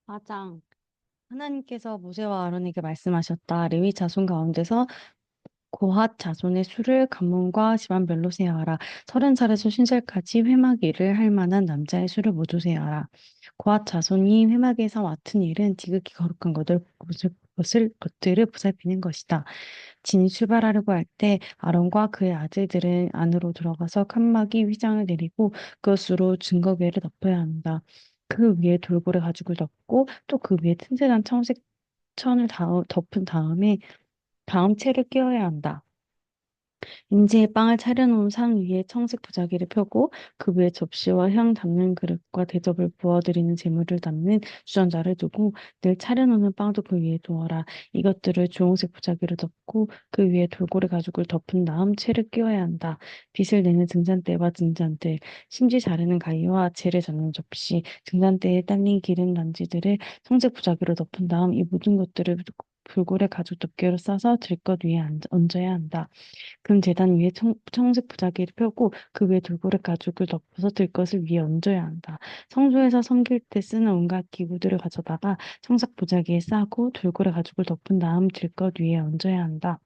사장, 하나님께서 모세와 아론에게 말씀하셨다. 레위 자손 가운데서 고핫 자손의 수를 가문과 집안별로 세어하라. 30살에서 50살까지 회막 일을 할 만한 남자의 수를 모두 세어하라. 고핫 자손이 회막에서 맡은 일은 지극히 거룩한 것들을 보살피는 것이다. 진이 출발하려고 할 때 아론과 그의 아들들은 안으로 들어가서 칸막이 휘장을 내리고 그것으로 증거궤를 덮어야 한다. 그 위에 돌고래 가죽을 덮고 또 그 위에 튼튼한 청색 천을 덮은 다음 채를 끼워야 한다. 인제에 빵을 차려놓은 상 위에 청색 부자기를 펴고 그 위에 접시와 향 담는 그릇과 대접을 부어드리는 재물을 담는 주전자를 두고 늘 차려놓는 빵도 그 위에 두어라. 이것들을 주홍색 부자기로 덮고 그 위에 돌고래 가죽을 덮은 다음 채를 끼워야 한다. 빛을 내는 등잔대와 등잔대, 심지 자르는 가위와 재를 잡는 접시, 등잔대에 딸린 기름 단지들을 청색 부자기로 덮은 다음 이 모든 것들을 돌고래 가죽 덮개로 싸서 들것 위에 얹어야 한다. 금 제단 위에 청색 부자기를 펴고 그 위에 돌고래 가죽을 덮어서 들것을 위에 얹어야 한다. 성소에서 섬길 때 쓰는 온갖 기구들을 가져다가 청색 부자기에 싸고 돌고래 가죽을 덮은 다음 들것 위에 얹어야 한다.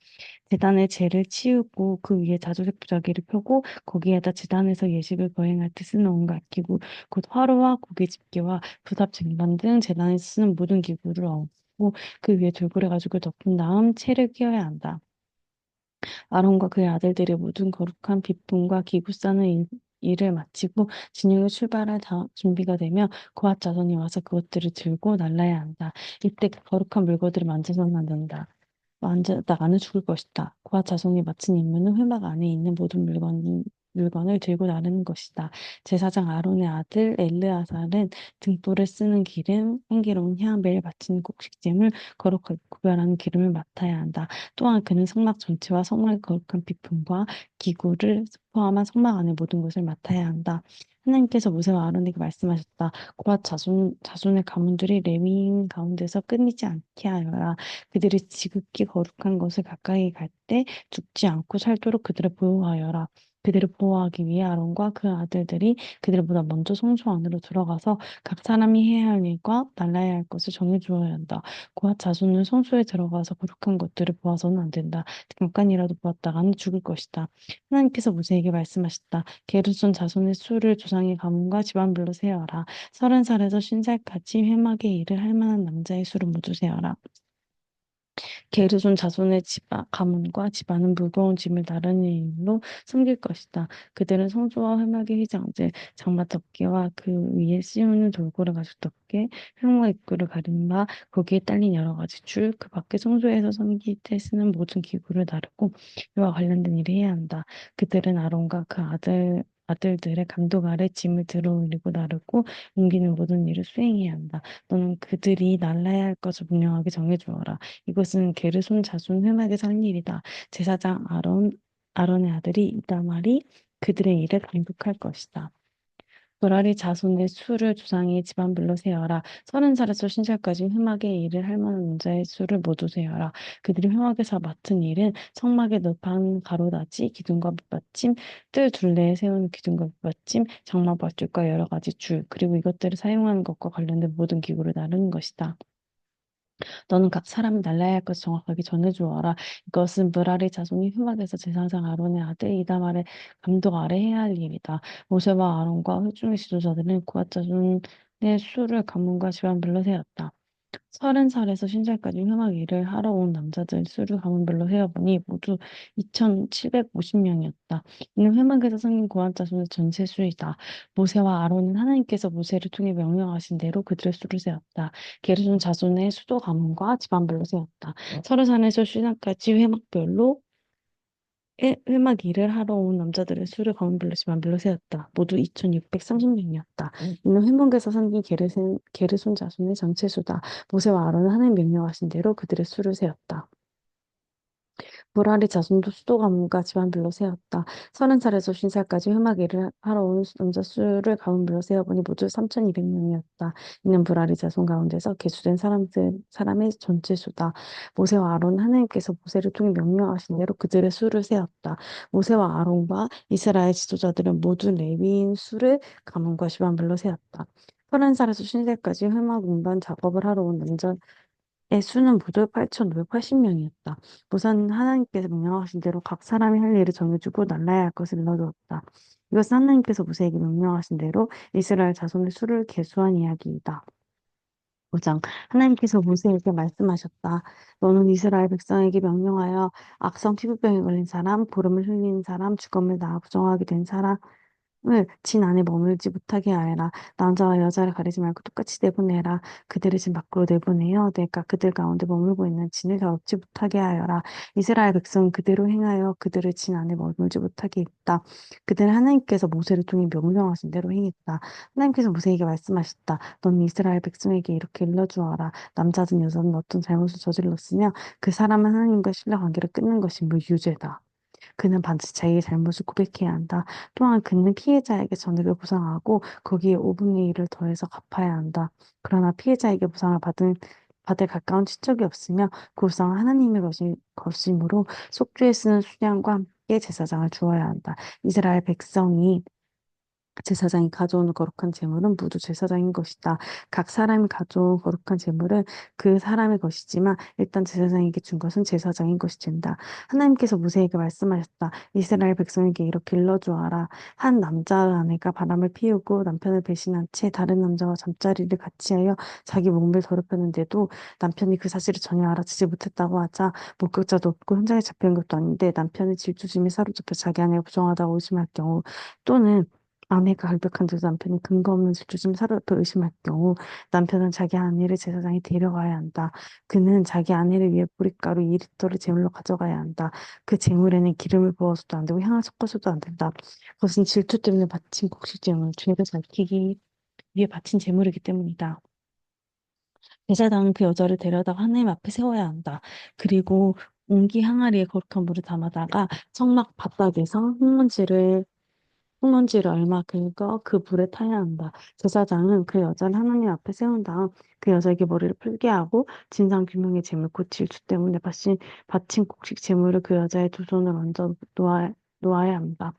제단에 재를 치우고 그 위에 자주색 부자기를 펴고 거기에다 제단에서 예식을 거행할 때 쓰는 온갖 기구, 곧 화로와 고기 집게와 부삽 쟁반 등 제단에서 쓰는 모든 기구를 얹고 그 위에 돌고래 가죽을 덮은 다음 채를 끼워야 한다. 아론과 그의 아들들이 모든 거룩한 비품과 기구 싸는 일을 마치고 진영을 출발할 준비가 되며 고앗 자손이 와서 그것들을 들고 날라야 한다. 이때 그 거룩한 물건들을 만져서는 안 된다. 나는 죽을 것이다. 그와 자손이 마친 임무는 회막 안에 있는 모든 물건을 들고 나르는 것이다. 제사장 아론의 아들 엘르아살은 등불에 쓰는 기름, 향기로운 향, 매일 바치는 곡식잼을 거룩하게 구별하는 기름을 맡아야 한다. 또한 그는 성막 전체와 성막의 거룩한 비품과 기구를 포함한 성막 안의 모든 것을 맡아야 한다. 하나님께서 모세와 아론에게 말씀하셨다. 고앗 자손의 가문들이 레위인 가운데서 끊이지 않게 하여라. 그들이 지극히 거룩한 것을 가까이 갈 때 죽지 않고 살도록 그들을 보호하여라. 그들을 보호하기 위해 아론과 그 아들들이 그들보다 먼저 성소 안으로 들어가서 각 사람이 해야 할 일과 날라야 할 것을 정해 주어야 한다. 고아 자손은 성소에 들어가서 거룩한 것들을 보아서는 안 된다. 잠깐이라도 보았다가는 죽을 것이다. 하나님께서 모세에게 말씀하셨다. 게르손 자손의 수를 조상의 가문과 집안별로 세어라. 30살에서 50살까지 회막의 일을 할 만한 남자의 수를 모두 세어라. 게르손 자손의 가문과 집안은 무거운 짐을 나르는 일로 섬길 것이다. 그들은 성소와 회막의 휘장들, 장막 덮개와 그 위에 씌우는 돌고래 가죽 덮개, 회막 입구를 가린 바 거기에 딸린 여러 가지 줄, 그 밖에 성소에서 섬길 때 쓰는 모든 기구를 나르고 이와 관련된 일을 해야 한다. 그들은 아론과 그 아들들의 감독 아래 짐을 들어 올리고 나르고 옮기는 모든 일을 수행해야 한다. 너는 그들이 날라야 할 것을 분명하게 정해주어라. 이것은 게르손 자손 회막에서 한 일이다. 제사장 아론의 아들이 이다말이 그들의 일을 감독할 것이다. 무라리 자손의 수를 조상의 집안별로 세어라. 30살에서 50살까지 회막의 일을 할 만한 남자의 수를 모두 세어라. 그들이 회막에서 맡은 일은 성막의 널판 가로다지, 기둥과 밑받침, 뜰 둘레에 세우는 기둥과 밑받침, 장막 밧줄과 여러 가지 줄, 그리고 이것들을 사용하는 것과 관련된 모든 기구를 나르는 것이다. 너는 각 사람이 날라야 할 것을 정확하게 전해주어라. 이것은 므라리 자손이 흠악에서 제사장 아론의 아들 이다말의 감독 아래 해야 할 일이다. 모세와 아론과 회중의 지도자들은 고앗 자손의 수를 가문과 집안별로 세웠다. 30살에서 50살까지 흉악 일을 하러 온 남자들 수를 가문별로 세어보니 모두 2,750명이었다. 이는 회막에서 생긴 고한 자손의 전체 수이다. 모세와 아론은 하나님께서 모세를 통해 명령하신 대로 그들의 수를 세웠다. 게르손 자손의 수도 가문과 집안별로 세웠다. 30살에서 50살까지 회막별로 회막 일을 하러 온 남자들의 수를 가문별로 집안별로 세웠다. 모두 2,630명이었다. 이는 회막에서 생긴 게르손 자손의 전체 수다. 모세와 아론은 하나님 명령하신 대로 그들의 수를 세웠다. 무라리 자손도 수도 가문과 집안별로 세웠다. 30살에서 50살까지 회막 일을 하러 온 남자 수를 가문별로 세어보니 모두 3,200명이었다. 이는 무라리 자손 가운데서 계수된 사람의 전체 수다. 모세와 아론은 하나님께서 모세를 통해 명령하신 대로 그들의 수를 세웠다. 모세와 아론과 이스라엘 지도자들은 모두 레위인 수를 가문과 집안별로 세웠다. 30살에서 50살까지 회막 운반 작업을 하러 온 남자의 수는 모두 8,580명이었다. 우선 하나님께서 명령하신 대로 각 사람이 할 일을 정해주고 날라야 할 것을 일러주었다. 이것은 하나님께서 모세에게 명령하신 대로 이스라엘 자손의 수를 계수한 이야기이다. 5장 하나님께서 모세에게 말씀하셨다. 너는 이스라엘 백성에게 명령하여 악성 피부병에 걸린 사람, 보름을 흘리는 사람, 주검을 나 부정하게 된 사람, 을 진 안에 머물지 못하게 하여라. 남자와 여자를 가리지 말고 똑같이 내보내라. 그들을 진 밖으로 내보내어 내가 그들 가운데 머물고 있는 진을 더럽지 못하게 하여라. 이스라엘 백성은 그대로 행하여 그들을 진 안에 머물지 못하게 했다. 그들은 하나님께서 모세를 통해 명령하신 대로 행했다. 하나님께서 모세에게 말씀하셨다. 너는 이스라엘 백성에게 이렇게 일러주어라. 남자든 여자든 어떤 잘못을 저질렀으며 그 사람은 하나님과 신뢰 관계를 끊는 것이 무유죄다. 그는 반드시 자기의 잘못을 고백해야 한다. 또한 그는 피해자에게 전액을 보상하고 거기에 5분의 1을 더해서 갚아야 한다. 그러나 피해자에게 보상을 받을 가까운 친척이 없으며 그 보상은 하나님의 것이므로 속죄에 쓰는 수량과 함께 제사장을 주어야 한다. 이스라엘 백성이 제사장이 가져오는 거룩한 제물은 모두 제사장인 것이다. 각 사람이 가져온 거룩한 제물은 그 사람의 것이지만 일단 제사장에게 준 것은 제사장인 것이 된다. 하나님께서 모세에게 말씀하셨다. 이스라엘 백성에게 이렇게 일러주어라. 한 남자의 아내가 바람을 피우고 남편을 배신한 채 다른 남자와 잠자리를 같이 하여 자기 몸을 더럽혔는데도 남편이 그 사실을 전혀 알아채지 못했다고 하자 목격자도 없고 현장에 잡힌 것도 아닌데 남편의 질투심에 사로잡혀 자기 아내가 부정하다고 의심할 경우 또는 아내가 결백한 두 남편이 근거 없는 질투심 사로잡혀 의심할 경우 남편은 자기 아내를 제사장에 데려가야 한다. 그는 자기 아내를 위해 보리가루 2리터를 제물로 가져가야 한다. 그 제물에는 기름을 부어서도 안 되고 향을 섞어서도 안 된다. 그것은 질투 때문에 바친 곡식 제물, 죄를 밝히기 위해 바친 제물이기 때문이다. 제사장은 그 여자를 데려다가 하나님 앞에 세워야 한다. 그리고 옹기 항아리에 거룩한 물을 담아다가 성막 바닥에서 흙먼지를 얼마 긁어 그 불에 타야 한다. 제사장은 그 여자를 하나님 앞에 세운 다음 그 여자에게 머리를 풀게 하고 진상규명의 제물 곧 질투 때문에 바친 곡식 제물을 그 여자의 두 손을 얹어 놓아야 한다.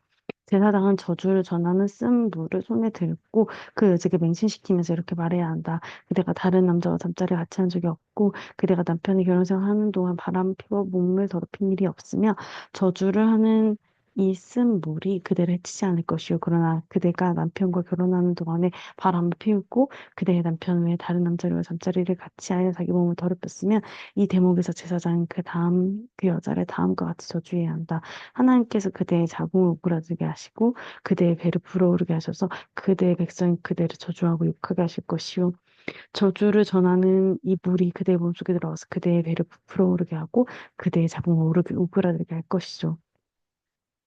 제사장은 저주를 전하는 쓴 물을 손에 들고 그 여자에게 맹신시키면서 이렇게 말해야 한다. 그대가 다른 남자와 잠자리 같이 한 적이 없고 그대가 남편이 결혼생활 하는 동안 바람 피워 몸을 더럽힌 일이 없으며 저주를 하는 이 쓴 물이 그대를 해치지 않을 것이요. 그러나 그대가 남편과 결혼하는 동안에 바람을 피우고 그대의 남편 외에 다른 남자와 잠자리를 같이 하여 자기 몸을 더럽혔으면 이 대목에서 제사장은 그 여자를 다음과 같이 저주해야 한다. 하나님께서 그대의 자궁을 오그라들게 하시고 그대의 배를 불어오르게 하셔서 그대의 백성이 그대를 저주하고 욕하게 하실 것이요. 저주를 전하는 이 물이 그대의 몸속에 들어가서 그대의 배를 불어오르게 하고 그대의 자궁을 오그라들게 할 것이죠.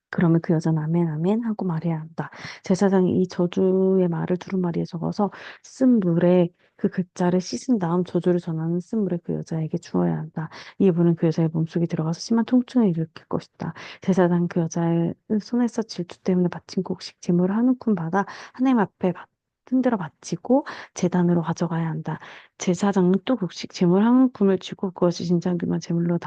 그러면 그 여자는 아멘 아멘 하고 말해야 한다. 제사장이 이 저주의 말을 두루마리에 적어서 쓴 물에 그 글자를 씻은 다음 저주를 전하는 쓴 물을 그 여자에게 주어야 한다. 이 물은 그 여자의 몸속에 들어가서 심한 통증을 일으킬 것이다. 제사장 그 여자의 손에서 질투 때문에 바친 곡식 제물을 한 움큼 받아 하나님 앞에 흔들어 바치고 제단으로 가져가야 한다. 제사장은 또 곡식 제물 한 움큼을 쥐고 그것이 진장규만 제물로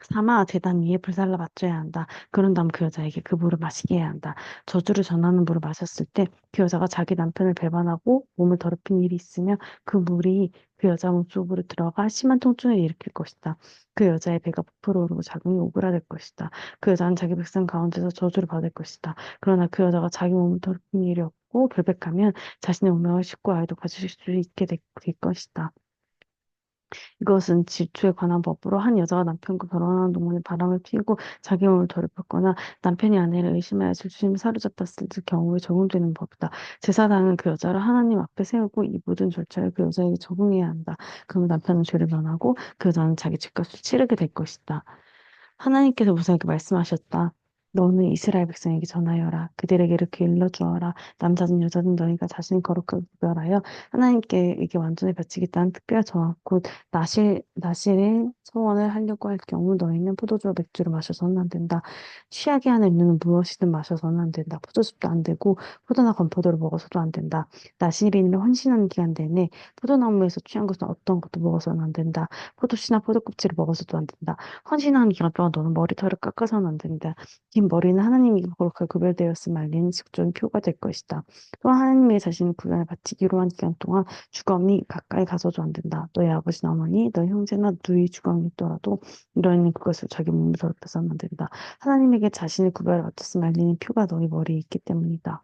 삼아 제단 위에 불살라 맞춰야 한다. 그런 다음 그 여자에게 그 물을 마시게 해야 한다. 저주를 전하는 물을 마셨을 때 그 여자가 자기 남편을 배반하고 몸을 더럽힌 일이 있으며 그 물이 그 여자 몸속으로 들어가 심한 통증을 일으킬 것이다. 그 여자의 배가 부풀어 오르고 자궁이 오그라들 것이다. 그 여자는 자기 백성 가운데서 저주를 받을 것이다. 그러나 그 여자가 자기 몸을 더럽힌 일이 없고 결백하면 자신의 운명을 싣고 아이도 가질 수 있게 될 것이다. 이것은 질투에 관한 법으로 한 여자가 남편과 결혼하는 동안에 바람을 피우고 자기 몸을 더럽혔거나 남편이 아내를 의심하여 질투심에 사로잡혔을 경우에 적용되는 법이다. 제사장은 그 여자를 하나님 앞에 세우고 이 모든 절차를 그 여자에게 적용해야 한다. 그러면 남편은 죄를 면하고 그 여자는 자기 죄값을 치르게 될 것이다. 하나님께서 모세에게 말씀하셨다. 너는 이스라엘 백성에게 전하여라. 그들에게 이렇게 일러주어라. 남자든 여자든 너희가 자신을 거룩하게 구별하여 하나님께에게 완전히 바치겠다는 특별 정한 곧 나실의 소원을 하려고 할 경우 너희는 포도주와 맥주를 마셔서는 안 된다. 취하게 하는 음료는 무엇이든 마셔서는 안 된다. 포도즙도 안 되고 포도나 건포도를 먹어서도 안 된다. 나실인을 헌신하는 기간 내내 포도나무에서 취한 것은 어떤 것도 먹어서는 안 된다. 포도씨나 포도껍질을 먹어서도 안 된다. 헌신하는 기간 동안 너는 머리털을 깎아서는 안 된다. 자기 머리는 하나님에게 거룩하게 구별되었음 말리는 직존 표가 될 것이다. 또 하나님에게 자신의 구별을 바치기로 한 기간 동안 주검이 가까이 가서도 안 된다. 너희 아버지나 어머니, 너희 형제나 누이 주검이 있더라도 너희는 그것을 자기 몸에 더럽혀서는 안 된다. 하나님에게 자신의 구별을 바쳤음 말리는 표가 너희 머리에 있기 때문이다.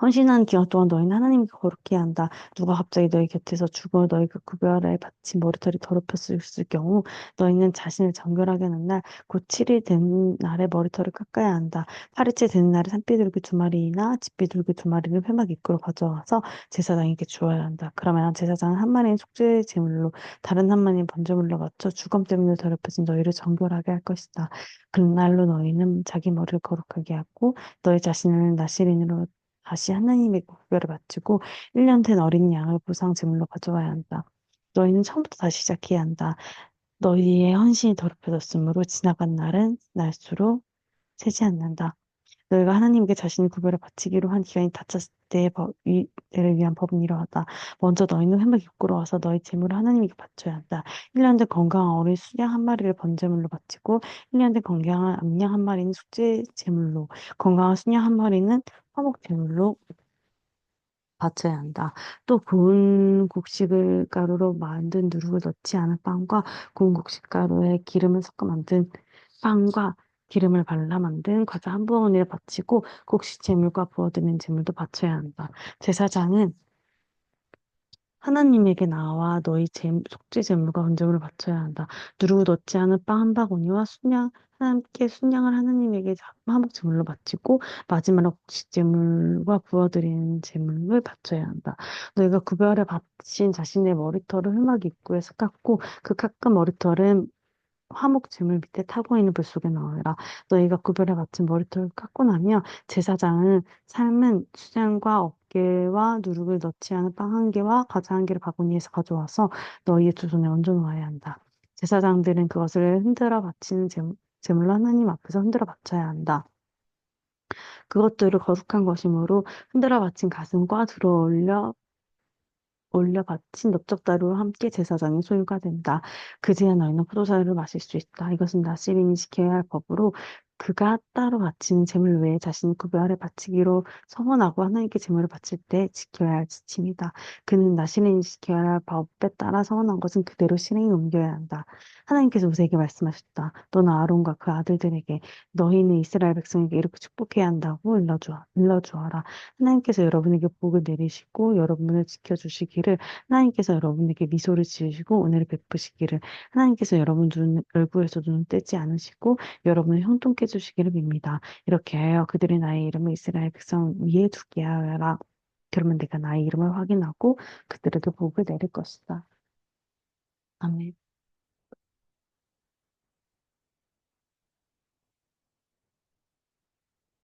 헌신한 기간 동안 너희는 하나님께 거룩해야 한다. 누가 갑자기 너희 곁에서 죽어 너희가 구별에 바친 머리털이 더럽혔을 경우 너희는 자신을 정결하게 하는 날, 곧 7일 된 날에 머리털을 깎아야 한다. 8일째 되는 날에 산비둘기 2마리나 집비둘기 2마리를 회막 입구로 가져와서 제사장에게 주어야 한다. 그러면 제사장은 한 마리는 속죄 제물로 다른 한 마리는 번제물로 바쳐 주검 때문에 더럽혀진 너희를 정결하게 할 것이다. 그날로 너희는 자기 머리를 거룩하게 하고 너희 자신을 나시린으로 다시 하나님의 구별을 바치고 1년 된 어린 양을 보상 제물로 가져와야 한다. 너희는 처음부터 다시 시작해야 한다. 너희의 헌신이 더럽혀졌으므로 지나간 날은 날수록 세지 않는다. 너희가 하나님께 자신의 구별을 바치기로 한 기간이 닥쳤을 때를 위한 법은 이러하다. 먼저 너희는 회막 입구로 와서 너희 재물을 하나님께 바쳐야 한다. 1년 된 건강한 어린 수양 한 마리를 번제물로 바치고 1년 된 건강한 암양 한 마리는 속죄 제물로 건강한 수양 한 마리는 화목 제물로 바쳐야 한다. 또 고운 곡식 가루로 만든 누룩을 넣지 않은 빵과 고운 곡식 가루에 기름을 섞어 만든 빵과 기름을 발라 만든 과자 한 부엉이를 바치고 곡식 제물과 부어드린 제물도 바쳐야 한다. 제사장은 하나님에게 나와 너희 속죄 제물과 번제물을 바쳐야 한다. 누르고 넣지 않은 빵 한 바구니와 함께 순양을 하나님에게 화목 제물로 바치고 마지막으로 곡식 제물과 부어드리는 제물을 바쳐야 한다. 너희가 구별에 바친 자신의 머리털을 회막 입구에서 깎고 그 깎은 머리털은 화목 제물 밑에 타고 있는 불 속에 넣어라. 너희가 구별에 맞춘 머리털을 깎고 나면 제사장은 삶은 수장과 어깨와 누룩을 넣지 않은 빵 한 개와 과자 한 개를 바구니에서 가져와서 너희의 두 손에 얹어 놓아야 한다. 제사장들은 그것을 흔들어 바치는 제물로 하나님 앞에서 흔들어 바쳐야 한다. 그것들을 거룩한 것이므로 흔들어 바친 가슴과 들어 올려 바친 넓적다리와 함께 제사장의 소유가 된다. 그제야 너희는 포도주를 마실 수 있다. 이것은 나시린이 지켜야 할 법으로 그가 따로 바치는 제물 외에 자신의 구별에 바치기로 서원하고 하나님께 제물을 바칠 때 지켜야 할 지침이다. 그는 나시린이 지켜야 할 법에 따라 서원한 것은 그대로 실행에 옮겨야 한다. 하나님께서 모세에게 말씀하셨다. 너는 아론과 그 아들들에게 너희는 이스라엘 백성에게 이렇게 축복해야 한다고 일러주어라. 하나님께서 여러분에게 복을 내리시고 여러분을 지켜주시기를 하나님께서 여러분에게 미소를 지으시고 은혜를 베푸시기를 하나님께서 여러분 얼굴에서 눈을 떼지 않으시고 여러분을 형통케 해주시기를 빕니다. 이렇게 하여 그들이 나의 이름을 이스라엘 백성 위에 두게 하여라. 그러면 내가 나의 이름을 확인하고 그들에게 복을 내릴 것이다. 아멘.